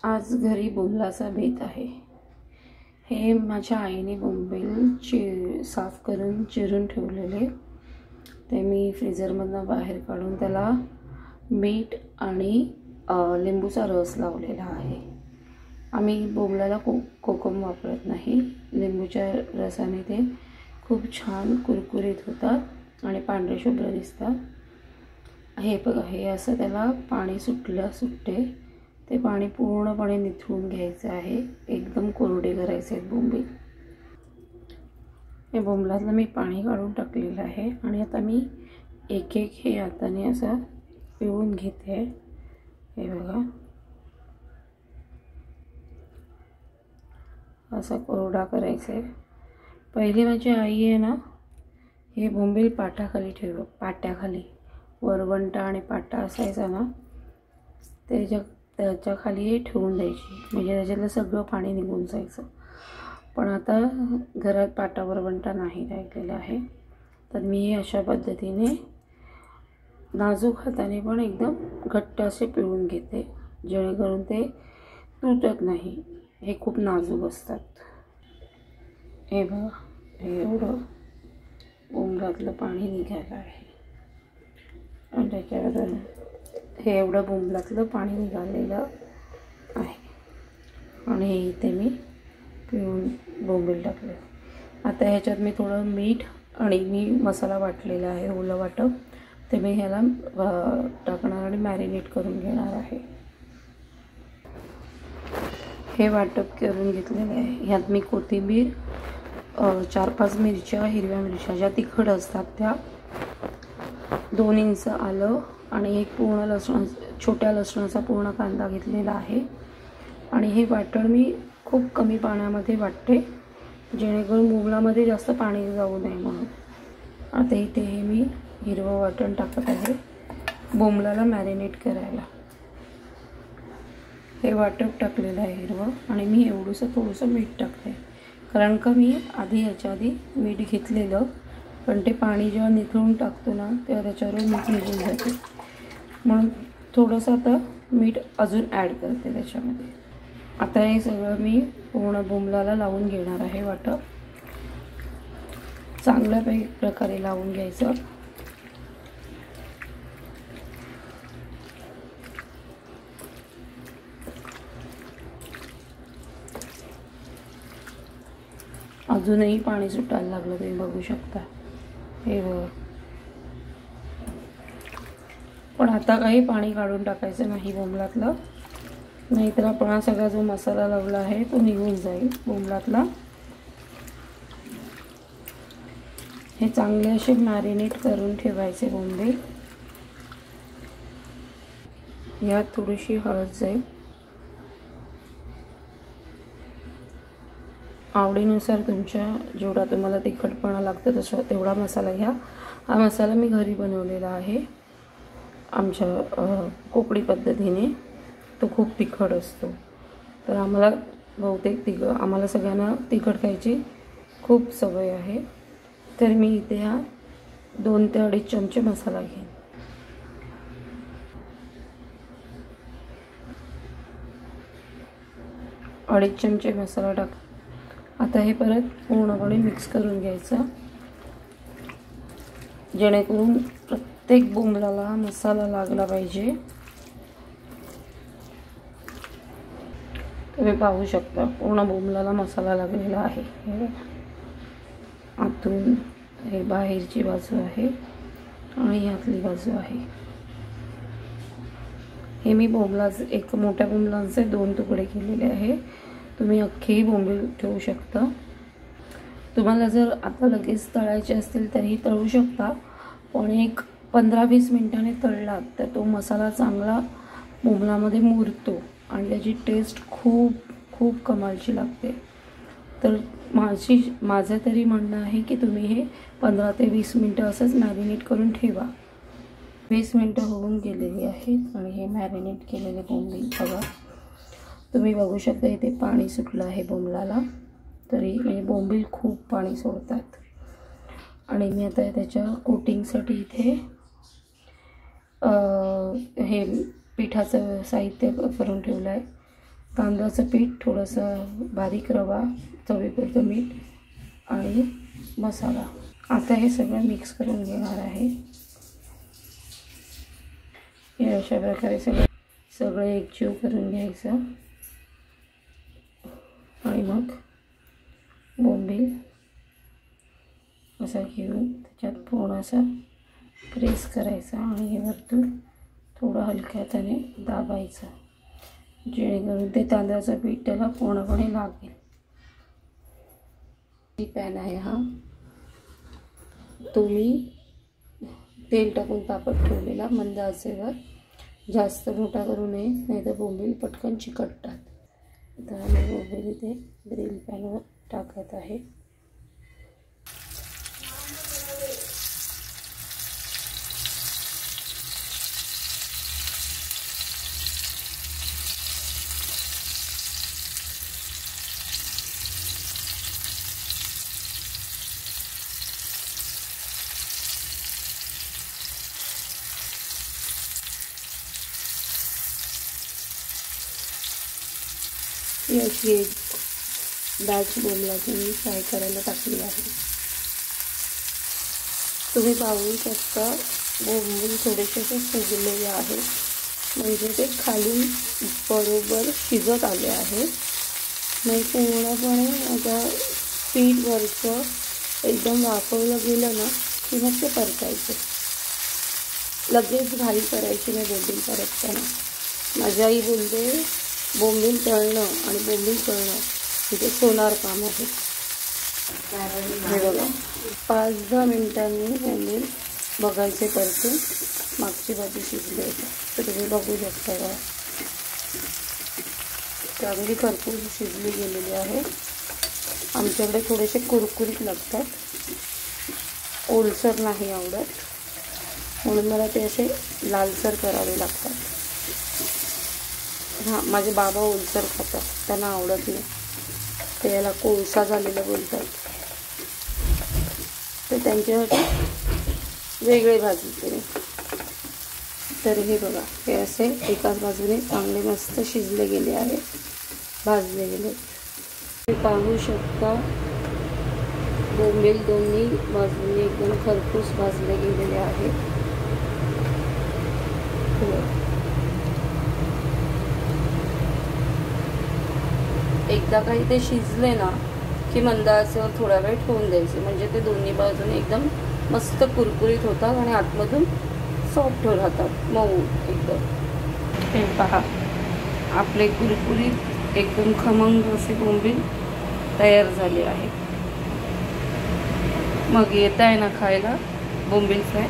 आज घरी बोंबलाचा बेत आहे। हे माझ्या आईने बोंबील साफ करून चिरून ठेवलेले, ते मी फ्रीजरमधून बाहेर काढून त्याला मीठ आणि लिंबूचा रस लावलेला आहे। आम्ही बोंबलाला कोकम वापरत नाही, लिंबूच्या रसाने ते खूप छान कुरकुरीत होतात आणि पांढरे शुभ्र दिसतात। हे बघा, हे असं त्याला पाणी सुटते, ते पाणी पूर्णपणे निथळून घ्यायचं आहे, एकदम कोरडे करायचे आहेत बोंबील। हे बोंबलातलं मी पाणी काढून टाकलेलं आहे आणि आता मी एक एक हे हाताने असं पिळून घेते। हे बघा, असा कोरडा करायचा आहे। पहिली माझी आई आहे ना, हे बोंबील पाट्याखाली वरवंटा आणि पाटा असायचा ना, त्याच्या खाली हे ठेवून द्यायची, म्हणजे त्याच्यातलं सगळं पाणी निघून जायचं। पण आता घरात पाटा वरवंटा नाही राहिलेला आहे, तर मी हे अशा पद्धतीने नाजूक हाताने पण एकदम घट्ट असे पिळून घेते, जेणेकरून ते तुटत नाही। हे खूप नाजूक असतात। हे बघा, हे एवढं बोंबलातलं पाणी निघालं आहे आणि त्याच्यावर हे एवढं बोंबलातलं पाणी निघालेलं आहे आणि हे इथे मी पिळून बोंबील टाकले। आता ह्याच्यात मी थोडं मीठ आणि मी मसाला वाटलेला आहे, ओलं वाटप, ते मी ह्याला टाकणार आणि मॅरिनेट करून घेणार आहे। हे वाटप करून घेतलेले आहे। ह्यात मी कोथिंबीर, 4-5 मिरच्या, हिरव्या मिरच्या ज्या तिखट असतात त्या, 2 इंच आलं आणि एक पूर्ण छोट्या लसणाचा पूर्ण कांदा घेतलेला आहे। आणि हे वाटण मी खूप कमी पाण्यामध्ये वाटते, जेणेकरून बोंबलामध्ये जास्त पाणी जाऊ नये म्हणून। आता इथे हे मी हिरवं वाटण टाकत आहे बोंबलाला मॅरिनेट करायला। हे वाटप टाकलेलं आहे हिरवं, आणि मी थोडंसं मीठ टाकते, कारण का मी ह्याच्या आधी मीठ घेतलेलं, पण ते पाणी जेव्हा निथळून टाकतो ना, तेव्हा त्याच्यावर मीठ निघून जाते, म्हणून थोडंसं आता मीठ अजून ॲड करते त्याच्यामध्ये। आता हे सगळं मी पूर्ण बोंबलाला लावून घेणार आहे वाटप, चांगल्या प्रकारे लावून घ्यायचं। अजूनही पाणी सुटायला लागलं, तुम्ही बघू शकता। हे बघा, पण आता काही पाणी काढून टाकायचं नाही बोंबलातलं, नाहीतर आपण हा सगळा जो मसाला लावला आहे तो निघून जाईल बोंबलातला। हे चांगले असे मॅरिनेट करून ठेवायचे बोंबील। यात थोडीशी हळद जाईल, आवडीनुसार तुमच्या, जेवढा तुम्हाला तिखटपणा लागतं तेवढा मसाला घ्या। हा मसाला मी घरी बनवलेला आहे आमच्या कोकणी पद्धतीने, तो खूप तिखट असतो, तर आम्हाला सगळ्यांना तिखट खायची खूप सवय आहे, तर मी इथे हा 2 ते 2.5 चमचे मसाला घेईन। अडीच चमचे मसाला टाक। आता हे परत पूर्णपणे मिक्स करून घ्यायचं, जेणेकरून प्रत्येक बोंबलाला मसाला लागला पाहिजे। तुम्ही पाहू शकता पूर्ण बोंबलाला मसाला लागलेला आहे। आतून हे बाहेरची बाजू आहे आणि यातली बाजू आहे। हे मी एक मोठ्या बोंबलांचे 2 तुकडे केलेले आहे, तुम्ही अख्खेही बोंबील ठेवू शकता। तुम्हाला जर आता लगेच तळायचे असतील तरीही तळू शकता, पण एक 15-20 मिनिटांनी तळलात तर तो मसाला चांगला बोंबलामध्ये मुरतो आणि त्याची टेस्ट खूप कमालची लागते। तर माझं तरी म्हणणं आहे की तुम्ही हे 15 ते 20 मिनिटं असंच मॅरिनेट करून ठेवा। 20 मिनिटं होऊन गेलेली आहेत आणि हे मॅरिनेट केलेले बोंबील बघा, तुम्ही बघू शकता इथे पाणी सुटलं आहे बोंबलाला, तरी म्हणजे बोंबील खूप पाणी सोडतात। आणि मी आता त्याच्या कोटिंगसाठी इथे हे पिठाचं साहित्य करून ठेवलं आहे। तांदळाचं पीठ, थोडंसं बारीक रवा, चवीपुरतं मीठ आणि मसाला. आता हे सगळं मिक्स करून घेणार आहे. हे अशा प्रकारे सगळं एकजीव करून घ्यायचं आणि मग बोंबील असा घेऊन त्याच्यात थोडासा प्रेस करायचा आणि हे वरतून थोडं हलक्या हाताने दाबायचं, जेणेकरून ते तांदळाचं पीठ त्याला पूर्णपणे लागेल. पॅन आहे हा, तो मी तेल टाकून तापत ठेवलेला मंद आचेवर. जास्त मोठा करू नये, नाहीतर बोंबील पटकन चिकटतात. तर मी बोंबील इथे ग्रिल पॅनवर टाकत आहे. ही अशी एक बॅच बोंबलाची मी फ्राय करायला टाकली आहे. तुम्ही पाहू शकता बोंबील थोडेसे शिजलेले आहेत, म्हणजे ते खालून बरोबर शिजत आले आहे. नाही पूर्णपणे आता पीठ वरचं एकदम वाफवलं गेलं ना की मग ते परतायचं. लगेच घाई करायची नाही बोंबील परतताना. माझी आई बोलते बोंबील तळणं आणि बोंबील तळणं म्हणजे सोनार काम आहे. हे बघा 5-10 मिनिटांनी बोंबील बघायचे परतून मागची बाजू शिजली होती. तर तुम्ही बघू शकता का चांगली खरपूस शिजली गेलेली आहे. आमच्याकडे थोडेसे कुरकुरीत लागतात, ओलसर नाही आवडत, म्हणून मला ते असे लालसर करावे लागतात. हां, माझे बाबा ओलसर खातात, त्यांना आवडत नाही, ते याला कोळसा झालेलं बोलतात. तर त्यांच्यासाठी वेगळे भाजते. तर हे बघा, हे असे एकाच बाजूने चांगले मस्त शिजले गेले आहे, भाजले गेले. तुम्ही पाहू शकता बोंबील दोन्ही बाजूने एकदम खरपूस भाजले गेलेले आहेत. एकदा काही ते शिजले ना की मंद आचेवर थोडा वेळ ठेवून द्यायचे, म्हणजे ते दोन्ही बाजूने एकदम मस्त कुरकुरीत होतात आणि आतमधून सॉफ्ट राहतात, मऊ एकदम. हे पहा, आपले कुरकुरीत एकदम खमंग असे बोंबील तयार झाले आहे. मग येत आहे ना खायला बोंबील फ्राय.